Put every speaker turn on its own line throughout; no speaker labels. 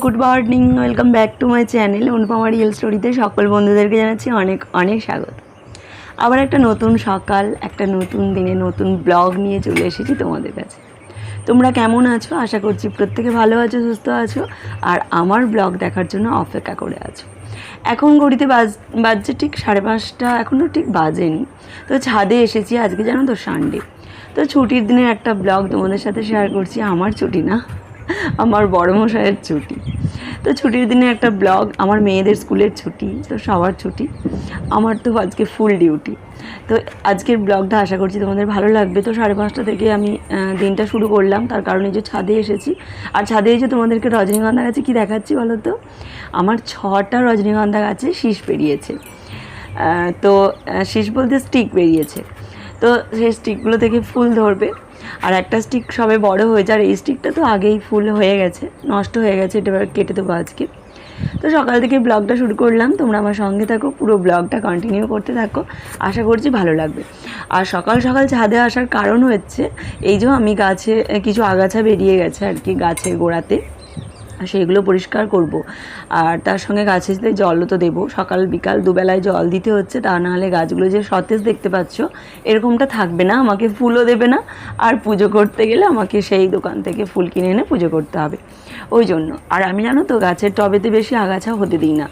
Good morning, welcome back to my channel Anupama real স্টোরিতে সকল বন্ধুদেরকে জানাচ্ছি অনেক অনেক স্বাগত। আবার একটা নতুন সকাল, একটা নতুন দিনে নতুন ব্লগ নিয়ে চলে এসেছি তোমাদের কাছে। তোমরা কেমন আছো? আশা করছি প্রত্যেকে ভালো আছো, সুস্থ আছো, আর আমার ব্লগ দেখার জন্য অপেক্ষা করে আছো। এখন ঘড়িতে বাজছে ঠিক 5:30, এখনও ঠিক বাজেনি। তো ছাদে এসেছি, আজকে জানো তো সানডে, তো ছুটির দিনের একটা ব্লগ তোমাদের সাথে শেয়ার করছি। আমার ছুটি না, আমার বড়মশাইয়ের ছুটি। তো ছুটির দিনে একটা ব্লগ, আমার মেয়েদের স্কুলের ছুটি, তো সবার ছুটি, আমার তো আজকে ফুল ডিউটি। তো আজকের ব্লগটা আশা করছি তোমাদের ভালো লাগবে। তো 5:30 থেকে আমি দিনটা শুরু করলাম, তার কারণে যে ছাদে এসেছি। আর ছাদে এসে তোমাদেরকে রজনীগন্ধা গাছে কী দেখাচ্ছি বলো তো? আমার 6টা রজনীগন্ধা গাছে শীষ বেরিয়েছে। তো শীষ বলতে স্টিক বেরিয়েছে। তো সেই স্টিকগুলো থেকে ফুল ধরবে, আর একটা স্টিক সবে বড় হয়েছে, আর এই স্টিকটা তো আগেই ফুল হয়ে গেছে, নষ্ট হয়ে গেছে, এটা এবার কেটে দেবো আজকে। তো সকাল থেকে ব্লগটা শুরু করলাম, তোমরা আমার সঙ্গে থাকো, পুরো ব্লগটা কন্টিনিউ করতে থাকো, আশা করছি ভালো লাগবে। আর সকাল সকাল ছাদে আসার কারণ হচ্ছে এই যে আমি গাছে কিছু আগাছা বেরিয়ে গেছে আর কি, গাছের গোড়াতে, সেইগুলো পরিষ্কার করব। আর তার সঙ্গে গাছেতে জলও তো দেবো, সকাল বিকাল দুবেলায় জল দিতে হচ্ছে, তা নাহলে গাছগুলো যে সতেজ দেখতে পাচ্ছ এরকমটা থাকবে না, আমাকে ফুলও দেবে না। আর পুজো করতে গেলে আমাকে সেই দোকান থেকে ফুল কিনে এনে পুজো করতে হবে, ওই জন্য। আর আমি জানো তো গাছের টবেতে বেশি আগাছা হতে দিই না,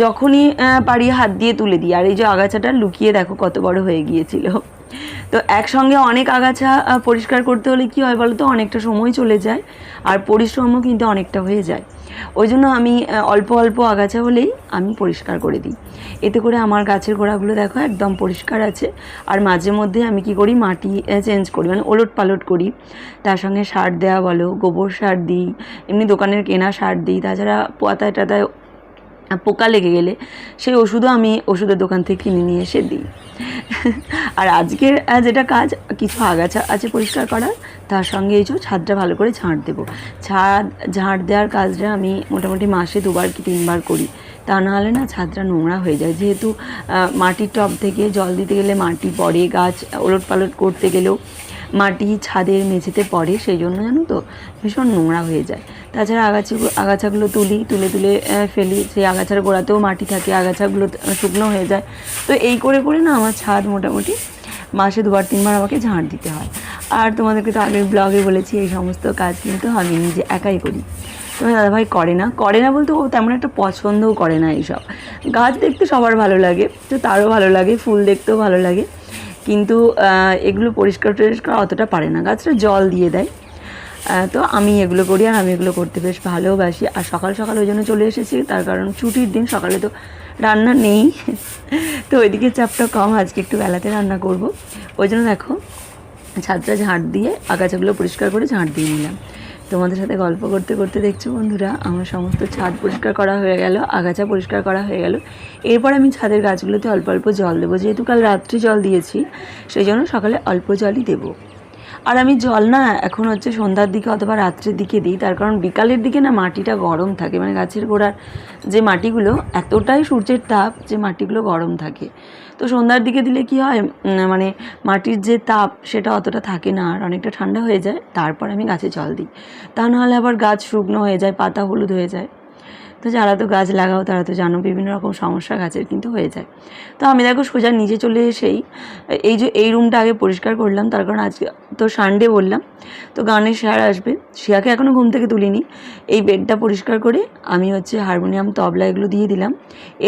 যখনই পারি হাত দিয়ে তুলে দিই। আর এই যে আগাছাটা লুকিয়ে দেখো কত বড় হয়ে গিয়েছিল। তো একসঙ্গে অনেক আগাছা পরিষ্কার করতে হলে কী হয় বলো তো, অনেকটা সময় চলে যায়, আর পরিশ্রমও কিন্তু অনেকটা হয়ে যায়। ওই জন্য আমি অল্প অল্প আগাছা হলেই আমি পরিষ্কার করে দিই, এতে করে আমার গাছের গোড়াগুলো দেখো একদম পরিষ্কার আছে। আর মাঝে মধ্যে আমি কি করি, মাটি চেঞ্জ করি, মানে ওলট পালট করি। তার সঙ্গে সার দেওয়া বলো, গোবর সার দিই, এমনি দোকানের কেনা সার দিই। তাছাড়া পাতায় টাতায় পোকা লেগে গেলে সেই ওষুধও আমি ওষুধের দোকান থেকে কিনে নিয়ে এসে দিই। আর আজকের যেটা কাজ, কিছু আগাছা আছে পরিষ্কার করার, তার সঙ্গে এই যে ছাদটা ভালো করে ঝাঁট দেবো। ছাদ ঝাঁট দেওয়ার কাজটা আমি মোটামুটি মাসে 2বার কি 3বার করি, তা নাহলে না ছাদটা নোংরা হয়ে যায়। যেহেতু মাটির টব থেকে জল দিতে গেলে মাটি পড়ে, গাছ ওলট পালট করতে গেলেও মাটি ছাদের মেঝেতে পড়ে, সেই জন্য জানো তো ভীষণ নোংরা হয়ে যায়। তাছাড়া আগাছাগুলো তুলে ফেলি, সেই আগাছার গোড়াতেও মাটি থাকে, আগাছাগুলো শুকনো হয়ে যায়। তো এই করে করে না আমার ছাদ মোটামুটি মাসে 2বার 3বার আমাকে ঝাঁট দিতে হয়। আর তোমাদেরকে তো আগের ব্লগে বলেছি, এই সমস্ত কাজ কিন্তু আমি নিজে একাই করি। তোমার দাদাভাই করে না বলতে, ও তেমন একটা পছন্দও করে না এইসব। গাছ দেখতে সবার ভালো লাগে, তো তারও ভালো লাগে, ফুল দেখতেও ভালো লাগে, কিন্তু এগুলো পরিষ্কার অতটা পারে না। গাছটা জল দিয়ে দেয়, তো আমি এগুলো করি, আর আমি এগুলো করতে বেশ ভালোবাসি। আর সকাল সকাল ওই জন্য চলে এসেছি, তার কারণ ছুটির দিন, সকালে তো রান্না নেই, তো ওইদিকে চাপটা কম, আজকে একটু বেলাতে রান্না করব। ওই জন্য দেখো ছাদটা ঝাঁট দিয়ে আগাছাগুলো পরিষ্কার করে ঝাঁট দিয়ে নিলাম। তোমাদের সাথে গল্প করতে করতে দেখছো বন্ধুরা, আমার সমস্ত ছাদ পরিষ্কার করা হয়ে গেল, আগাছা পরিষ্কার করা হয়ে গেল। এরপর আমি ছাদের গাছগুলোতে অল্প অল্প জল দেবো, যেহেতু কাল রাত্রি জল দিয়েছি, সেই জন্য সকালে অল্প জলই দেবো। আর আমি জল না এখন হচ্ছে সন্ধ্যার দিকে অথবা রাত্রের দিকে দিই, তার কারণ বিকালের দিকে না মাটিটা গরম থাকে, মানে গাছের গোড়ার যে মাটিগুলো এতটাই সূর্যের তাপ যে মাটিগুলো গরম থাকে। তো সন্ধ্যার দিকে দিলে কি হয়, মানে মাটির যে তাপ সেটা অতটা থাকে না, আর অনেকটা ঠান্ডা হয়ে যায়, তারপর আমি গাছে জল দিই। তা নাহলে আবার গাছ শুকনো হয়ে যায়, পাতা হলুদ হয়ে যায়। তো যারা তো গাছ লাগাও তারা তো জানো বিভিন্ন রকম সমস্যা গাছের কিন্তু হয়ে যায়। তো আমি দেখো সোজা নিচে চলে এসেই এই যে এই রুমটা আগে পরিষ্কার করলাম, তার কারণ আজকে তো সানডে বললাম, তো গানের শেয়ার আসবে, শিয়াকে এখনও ঘুম থেকে তুলিনি। এই বেডটা পরিষ্কার করে আমি হচ্ছে হারমোনিয়াম, তবলা এগুলো দিয়ে দিলাম,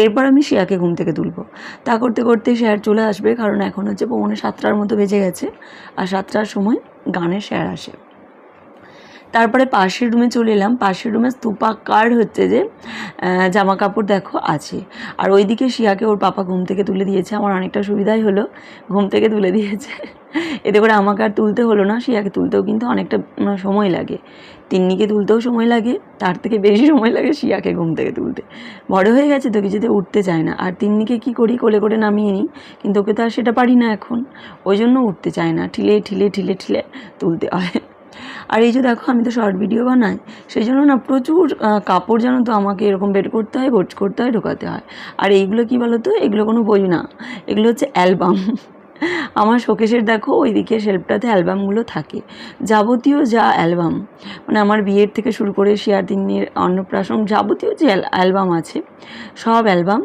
এরপর আমি শিয়াকে ঘুম থেকে তুলবো। তা করতে করতে শেয়ার চলে আসবে, কারণ এখন হচ্ছে 6:45 মতো বেজে গেছে, আর 7টার সময় গানের শেয়ার আসে। তারপরে পাশের রুমে চলে এলাম, পাশের রুমে স্তূপাকার হচ্ছে যে জামা কাপড় দেখো আছে। আর ওইদিকে শিয়াকে ওর পাপা ঘুম থেকে তুলে দিয়েছে, আমার অনেকটা সুবিধাই হলো, ঘুম থেকে তুলে দিয়েছে, এতে করে আমাকে আর তুলতে হলো না। শিয়াকে তুলতেও কিন্তু অনেকটা সময় লাগে, তিন্নিকে তুলতেও সময় লাগে, তার থেকে বেশি সময় লাগে শিয়াকে ঘুম থেকে তুলতে। বড় হয়ে গেছে তো কিছুতে উঠতে চায় না, আর তিন্নিকে কী করি, কোলে করে নামিয়ে নিই, কিন্তু ওকে তো আর সেটা পারি না এখন, ওই জন্য উঠতে চায় না, ঠিলে ঠিলে ঠিলে ঠিলে তুলতে হয়। আর এই যে দেখো আমি তো শর্ট ভিডিও বানাই, সেই জন্য না প্রচুর কাপড় জানো তো আমাকে এরকম বের করতে হয়, গোছ করতে হয়, ঢোকাতে হয়। আর এইগুলো কী বলো তো, এগুলো কোনো বই না, এগুলো হচ্ছে অ্যালবাম। আমার শোকেসের দেখো ওইদিকে শেলফটাতে অ্যালবামগুলো থাকে, যাবতীয় যা অ্যালবাম, মানে আমার বিয়ের থেকে শুরু করে শিয়ার তিন্নির অন্নপ্রাশন যাবতীয় যে অ্যালবাম আছে সব অ্যালবাম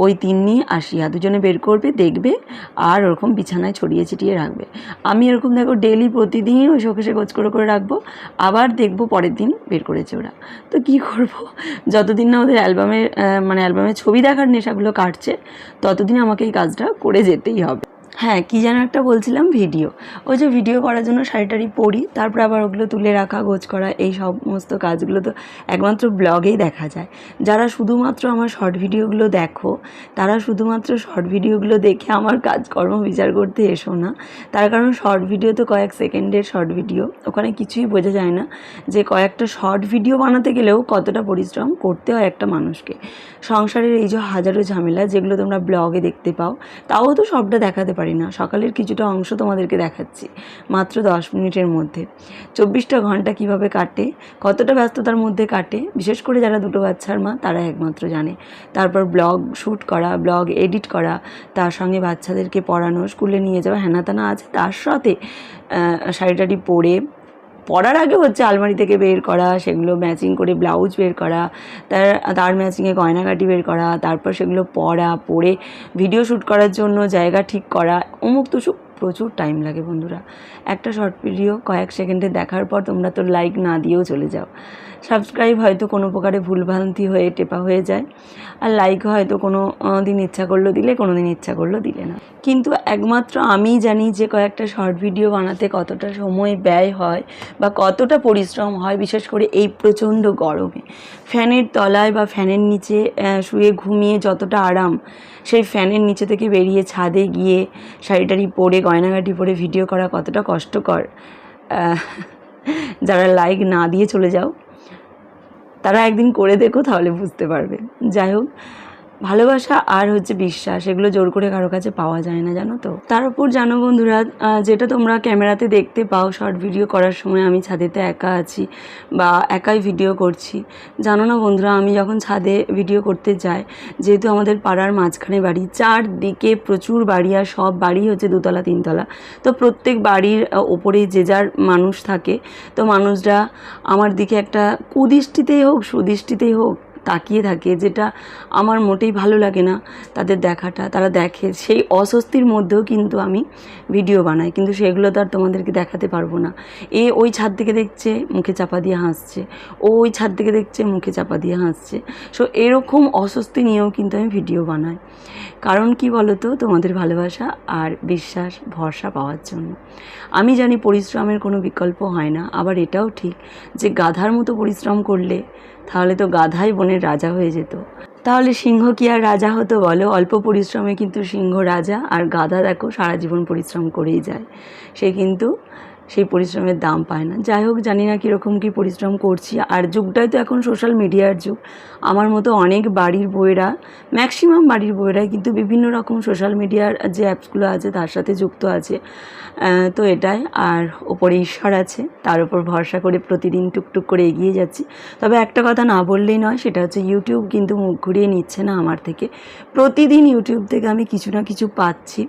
ওই তিন্নি আর শিয়া দুজনে বের করবে, দেখবে আর ওরকম বিছানায় ছড়িয়ে ছিটিয়ে রাখবে। আমি এরকম দেখো ডেলি প্রতিদিন ওই শোকেসে গোছ করে রাখবো, আবার দেখবো পরের দিন বের করেছে ওরা। তো কী করব, যতদিন না ওদের অ্যালবামের ছবি দেখার নেশাগুলো কাটছে ততদিন আমাকে এই কাজটা করে যেতেই হবে। হ্যাঁ, কী যেন একটা বলছিলাম, ভিডিও। ওই যে ভিডিও করার জন্য শাড়ি পরি, তারপর আবার ওগুলো তুলে রাখা, গোছ করা, এই সমস্ত কাজগুলো তো একমাত্র ব্লগেই দেখা যায়। যারা শুধুমাত্র আমার শর্ট ভিডিওগুলো দেখো, তারা শুধুমাত্র শর্ট ভিডিওগুলো দেখে আমার কাজকর্ম বিচার করতে এসো না। তার কারণ শর্ট ভিডিও তো কয়েক সেকেন্ডের শর্ট ভিডিও, ওখানে কিছুই বোঝা যায় না যে কয়েকটা শর্ট ভিডিও বানাতে গেলেও কতটা পরিশ্রম করতে হয় একটা মানুষকে। সংসারের এই যে হাজারো ঝামেলা যেগুলো তোমরা ব্লগে দেখতে পাও, তাও তো সবটা দেখাতে পারি না। সকালের কিছুটা অংশ তোমাদেরকে দেখাচ্ছি মাত্র 10 মিনিটের মধ্যে। 24টা ঘন্টা কিভাবে কাটে, কতটা ব্যস্ততার মধ্যে কাটে, বিশেষ করে যারা দুটো বাচ্চার মা তারা একমাত্র জানে। তারপর ব্লগ শ্যুট করা, ব্লগ এডিট করা, তার সঙ্গে বাচ্চাদেরকে পড়ানো, স্কুলে নিয়ে যাওয়া, হেনাতেনা আছে, তার সাথে শাড়ি পরার আগে হচ্ছে আলমারি থেকে বের করা, সেগুলো ম্যাচিং করে ব্লাউজ বের করা, তার ম্যাচিংয়ে গয়নাগাটি বের করা, তারপর সেগুলো পরে ভিডিও শ্যুট করার জন্য জায়গা ঠিক করা, অমুক তো প্রচুর টাইম লাগে বন্ধুরা। একটা শর্ট ভিডিও কয়েক সেকেন্ডে দেখার পর তোমরা তো লাইক না দিয়েও চলে যাও, সাবস্ক্রাইব হয়তো কোনো প্রকারে ভুলভ্রান্তি হয়ে টেপা হয়ে যায়, আর লাইক হয়তো কোনো দিন ইচ্ছা করলো দিলে, কোনো দিন ইচ্ছা করলো দিলে না। কিন্তু একমাত্র আমিই জানি যে কয়েকটা শর্ট ভিডিও বানাতে কতটা সময় ব্যয় হয় বা কতটা পরিশ্রম হয়, বিশেষ করে এই প্রচণ্ড গরমে। ফ্যানের তলায় বা ফ্যানের নিচে শুয়ে ঘুমিয়ে যতটা আরাম, সেই ফ্যানের নিচে থেকে বেরিয়ে ছাদে গিয়ে শাড়ি পরে গয়নাগাটি পরে ভিডিও করা কতটা কষ্টকর। যারা লাইক না দিয়ে চলে যাও তারা একদিন করে দেখো, তাহলে বুঝতে পারবে। যাই হোক, ভালোবাসা আর হচ্ছে বিশ্বাস, এগুলো জোর করে কারো কাছে পাওয়া যায় না, জানো তো। তার উপর জানো বন্ধুরা, যেটা তোমরা ক্যামেরাতে দেখতে পাও শর্ট ভিডিও করার সময় আমি ছাদেতে একা আছি বা একাই ভিডিও করছি, জানো না বন্ধুরা, আমি যখন ছাদে ভিডিও করতে যাই, যেহেতু আমাদের পাড়ার মাঝখানে বাড়ি, চারদিকে প্রচুর বাড়ি, আর সব বাড়ি হচ্ছে 2তলা 3তলা, তো প্রত্যেক বাড়ির ওপরে যে যার মানুষ থাকে, তো মানুষরা আমার দিকে একটা কুদৃষ্টিতেই হোক সুদৃষ্টিতেই হোক তাকিয়ে থাকে, যেটা আমার মোটেই ভালো লাগে না তাদের দেখাটা। তারা দেখে, সেই অস্বস্তির মধ্যেও কিন্তু আমি ভিডিও বানাই, কিন্তু সেগুলো তো আর তোমাদেরকে দেখাতে পারবো না। ওই ছাদ থেকে দেখছে, মুখে চাপা দিয়ে হাসছে, ওই ছাদ থেকে দেখছে, মুখে চাপা দিয়ে হাসছে। সো এরকম অস্বস্তি নিয়েও কিন্তু আমি ভিডিও বানাই। কারণ কি বলো তো, তোমাদের ভালোবাসা আর বিশ্বাস ভরসা পাওয়ার জন্য। আমি জানি পরিশ্রমের কোনো বিকল্প হয় না, আবার এটাও ঠিক যে গাধার মতো পরিশ্রম করলে তাহলে তো গাধাই বনের রাজা হয়ে যেত। তাহলে সিংহ কি আর রাজা হতো বলো? অল্প পরিশ্রমে কিন্তু সিংহ রাজা, আর গাধা দেখো সারা জীবন পরিশ্রম করেই যায়, সে কিন্তু সেই পরিশ্রমের দাম পায় না। যাই হোক, জানি না কীরকম কী পরিশ্রম করছি। আর যুগটাই তো এখন সোশ্যাল মিডিয়ার যুগ। আমার মতো অনেক বাড়ির বউয়েরা, ম্যাক্সিমাম বাড়ির বউয়েরাই কিন্তু বিভিন্ন রকম সোশ্যাল মিডিয়ার যে অ্যাপসগুলো আছে তার সাথে যুক্ত আছে। তো এটাই, আর ওপরে ঈশ্বর আছে, তার উপর ভরসা করে প্রতিদিন টুকটুক করে এগিয়ে যাচ্ছি। তবে একটা কথা না বললেই নয়, সেটা হচ্ছে ইউটিউব কিন্তু মুখ ঘুরিয়ে নিচ্ছে না আমার থেকে। প্রতিদিন ইউটিউব থেকে আমি কিছু না কিছু পাচ্ছি,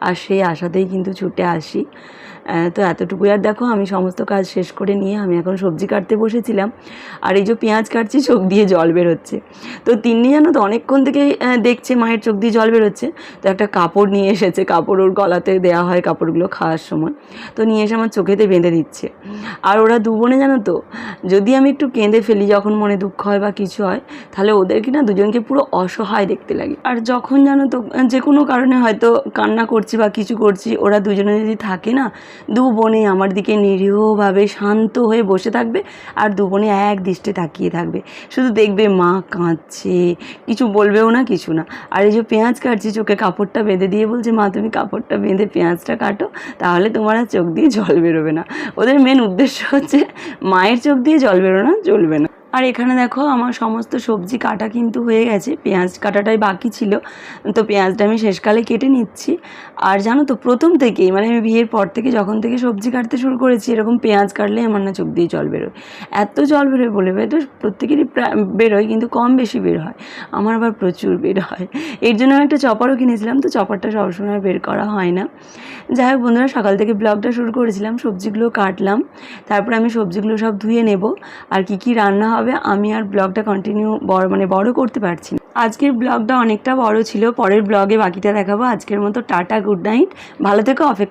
আর সেই আশাতেই কিন্তু ছুটে আসি। তো এতটুকুই। আর দেখো, আমি সমস্ত কাজ শেষ করে নিয়ে আমি এখন সবজি কাটতে বসেছিলাম, আর এই যে পেঁয়াজ কাটছি, চোখ দিয়ে জল বেরোচ্ছে। তো তিন্নি জানো তো অনেকক্ষণ থেকেই দেখছে মায়ের চোখ দিয়ে জল বেরোচ্ছে, তো একটা কাপড় নিয়ে এসেছে, কাপড় ওর গলাতে দেওয়া হয় কাপড়গুলো খাওয়ার সময়, তো নিয়ে এসে আমার চোখেতে বেঁধে দিচ্ছে। আর ওরা দু বোনে জানো তো, যদি আমি একটু কেঁদে ফেলি যখন মনে দুঃখ হয় বা কিছু হয়, তাহলে ওদেরকে না দুজনকে পুরো অসহায় দেখতে লাগে। আর যখন জানো তো যে কোনো কারণে হয়তো কান্না করছি বা কিছু করছি, ওরা দুজনে যদি থাকে না, দু বোনে আমার দিকে নিরীহভাবে শান্ত হয়ে বসে থাকবে, আর দু বোনে এক দৃষ্টে তাকিয়ে থাকবে, শুধু দেখবে মা কাঁদছে, কিছু বলবেও না, কিছু না। আর এই যে পেঁয়াজ কাটছি, চোখে কাপড়টা বেঁধে দিয়ে বলছে, মা তুমি কাপড়টা বেঁধে পেঁয়াজটা কাটো, তাহলে তোমার আর চোখ দিয়ে জল বেরোবে না। ওদের মেন উদ্দেশ্য হচ্ছে মায়ের চোখ দিয়ে জল বেরোনো চলবে না। আর এখানে দেখো আমার সমস্ত সবজি কাটা কিন্তু হয়ে গেছে, পেঁয়াজ কাটাটাই বাকি ছিল, তো পেঁয়াজটা আমি শেষকালে কেটে নিচ্ছি। আর জানো তো প্রথম থেকেই মানে আমি বিয়ের পর থেকে যখন থেকে সবজি কাটতে শুরু করেছি, এরকম পেঁয়াজ কাটলে আমার না চোখ দিয়ে জল বেরোয়, এত জল বেরোয় বলে তো প্রত্যেকেরই বেরোয়, কিন্তু কম বেশি বের হয়, আমার আবার প্রচুর বের হয়। এর জন্য আমি একটা চপারও কিনেছিলাম, তো চপারটা সবসময় বের করা হয় না। যাই হোক বন্ধুরা, সকাল থেকে ব্লগটা শুরু করেছিলাম, সবজিগুলো কাটলাম, তারপর আমি সবজিগুলো সব ধুয়ে নেব, আর কি কি রান্না হবে আমি আর ব্লগটা কন্টিনিউ বড় করতে পারছি না। আজকের ব্লগটা অনেকটা বড় ছিল, পরের ব্লগে বাকিটা দেখাবো। আজকের মতো টাটা, গুড নাইট, ভালো থেকো, অপেক্ষা।